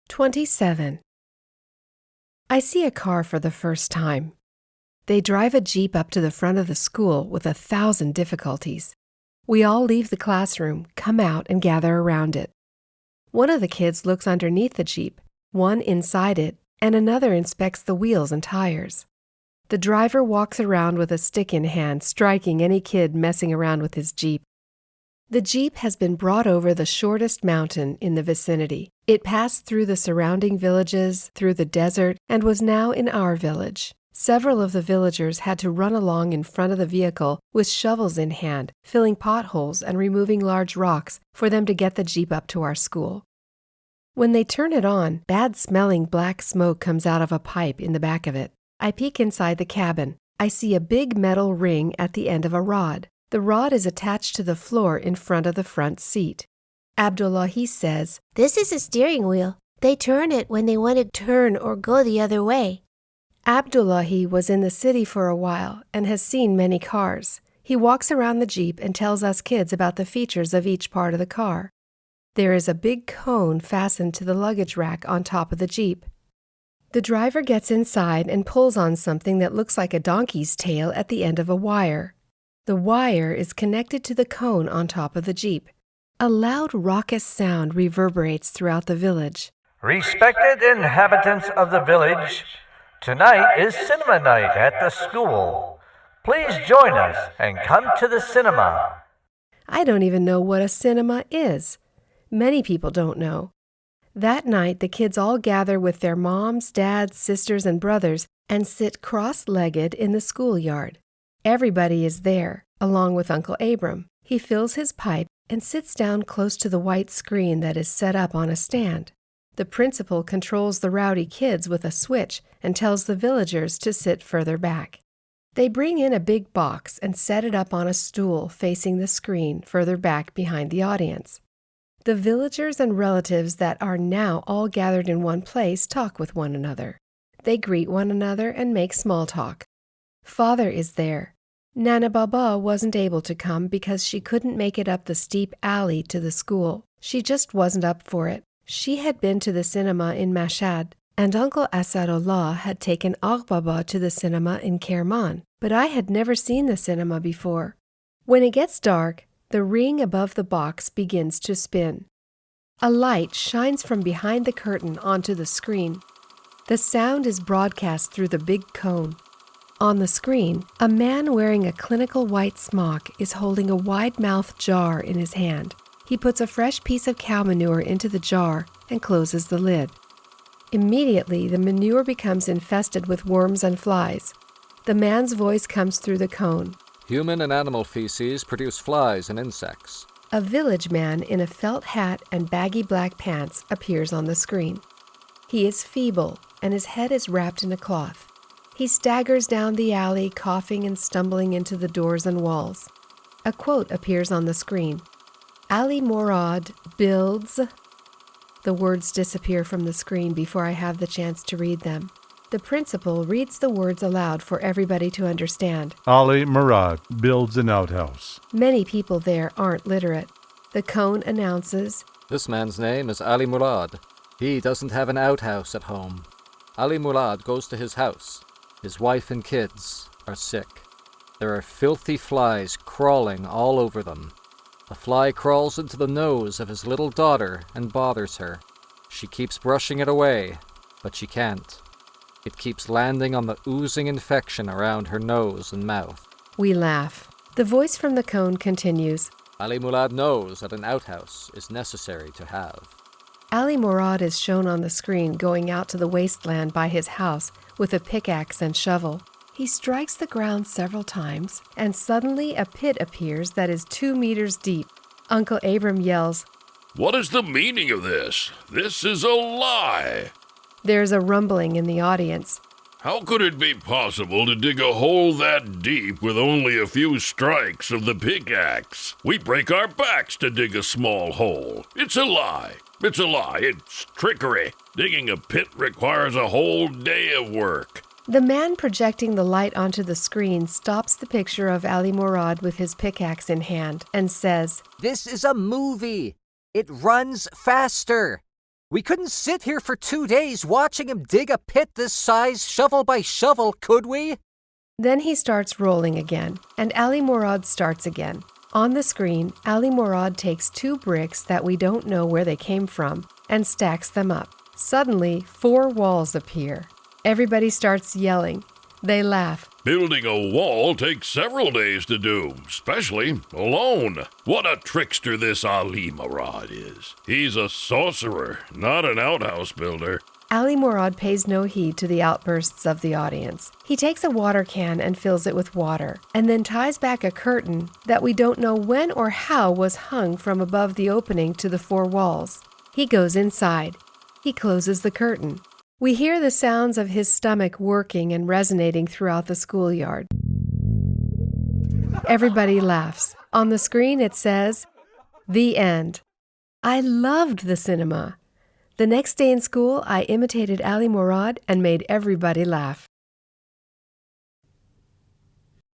27. I see a car for the first time. They drive a Jeep up to the front of the school with 1,000 difficulties. We all leave the classroom, come out, and gather around it. One of the kids looks underneath the Jeep, one inside it, and another inspects the wheels and tires. The driver walks around with a stick in hand, striking any kid messing around with his Jeep. The Jeep has been brought over the shortest mountain in the vicinity. It passed through the surrounding villages, through the desert, and was now in our village. Several of the villagers had to run along in front of the vehicle with shovels in hand, filling potholes and removing large rocks for them to get the Jeep up to our school. When they turn it on, bad-smelling black smoke comes out of a pipe in the back of it. I peek inside the cabin. I see a big metal ring at the end of a rod. The rod is attached to the floor in front of the front seat. Abdullahi says, "This is a steering wheel. They turn it when they want to turn or go the other way." Abdullahi was in the city for a while and has seen many cars. He walks around the Jeep and tells us kids about the features of each part of the car. There is a big cone fastened to the luggage rack on top of the Jeep. The driver gets inside and pulls on something that looks like a donkey's tail at the end of a wire. The wire is connected to the cone on top of the Jeep. A loud, raucous sound reverberates throughout the village. Respected inhabitants of the village, tonight is cinema night at the school. Please join us and come to the cinema. I don't even know what a cinema is. Many people don't know. That night, the kids all gather with their moms, dads, sisters, and brothers and sit cross-legged in the schoolyard. Everybody is there, along with Uncle Abram. He fills his pipe and sits down close to the white screen that is set up on a stand. The principal controls the rowdy kids with a switch and tells the villagers to sit further back. They bring in a big box and set it up on a stool facing the screen further back behind the audience. The villagers and relatives that are now all gathered in one place talk with one another. They greet one another and make small talk. Father is there. Nana Baba wasn't able to come because she couldn't make it up the steep alley to the school. She just wasn't up for it. She had been to the cinema in Mashhad, and Uncle Asadullah had taken Baba to the cinema in Kermani, but I had never seen the cinema before. When it gets dark, the ring above the box begins to spin. A light shines from behind the curtain onto the screen. The sound is broadcast through the big cone. On the screen, a man wearing a clinical white smock is holding a wide-mouthed jar in his hand. He puts a fresh piece of cow manure into the jar and closes the lid. Immediately, the manure becomes infested with worms and flies. The man's voice comes through the cone. Human and animal feces produce flies and insects. A village man in a felt hat and baggy black pants appears on the screen. He is feeble, and his head is wrapped in a cloth. He staggers down the alley, coughing and stumbling into the doors and walls. A quote appears on the screen. Ali Morad builds... The words disappear from the screen before I have the chance to read them. The principal reads the words aloud for everybody to understand. Ali Morad builds an outhouse. Many people there aren't literate. The cone announces, This man's name is Ali Murad. He doesn't have an outhouse at home. Ali Murad goes to his house. His wife and kids are sick. There are filthy flies crawling all over them. A fly crawls into the nose of his little daughter and bothers her. She keeps brushing it away, but she can't. It keeps landing on the oozing infection around her nose and mouth. We laugh. The voice from the cone continues. Ali Murad knows that an outhouse is necessary to have. Ali Morad is shown on the screen going out to the wasteland by his house with a pickaxe and shovel. He strikes the ground several times, and suddenly a pit appears that is 2 meters deep. Uncle Abram yells, "What is the meaning of this? This is a lie!" There's a rumbling in the audience. How could it be possible to dig a hole that deep with only a few strikes of the pickaxe? We break our backs to dig a small hole. It's a lie. It's a lie. It's trickery. Digging a pit requires a whole day of work. The man projecting the light onto the screen stops the picture of Ali Morad with his pickaxe in hand and says, This is a movie. It runs faster. We couldn't sit here for 2 days watching him dig a pit this size shovel by shovel, could we? Then he starts rolling again, and Ali Morad starts again. On the screen, Ali Morad takes 2 bricks that we don't know where they came from and stacks them up. Suddenly, 4 walls appear. Everybody starts yelling. They laugh. Building a wall takes several days to do, especially alone. What a trickster this Ali Morad is. He's a sorcerer, not an outhouse builder. Ali Morad pays no heed to the outbursts of the audience. He takes a water can and fills it with water, and then ties back a curtain that we don't know when or how was hung from above the opening to the 4 walls. He goes inside. He closes the curtain. We hear the sounds of his stomach working and resonating throughout the schoolyard. Everybody laughs. On the screen it says, "The end." I loved the cinema. The next day in school, I imitated Ali Morad and made everybody laugh.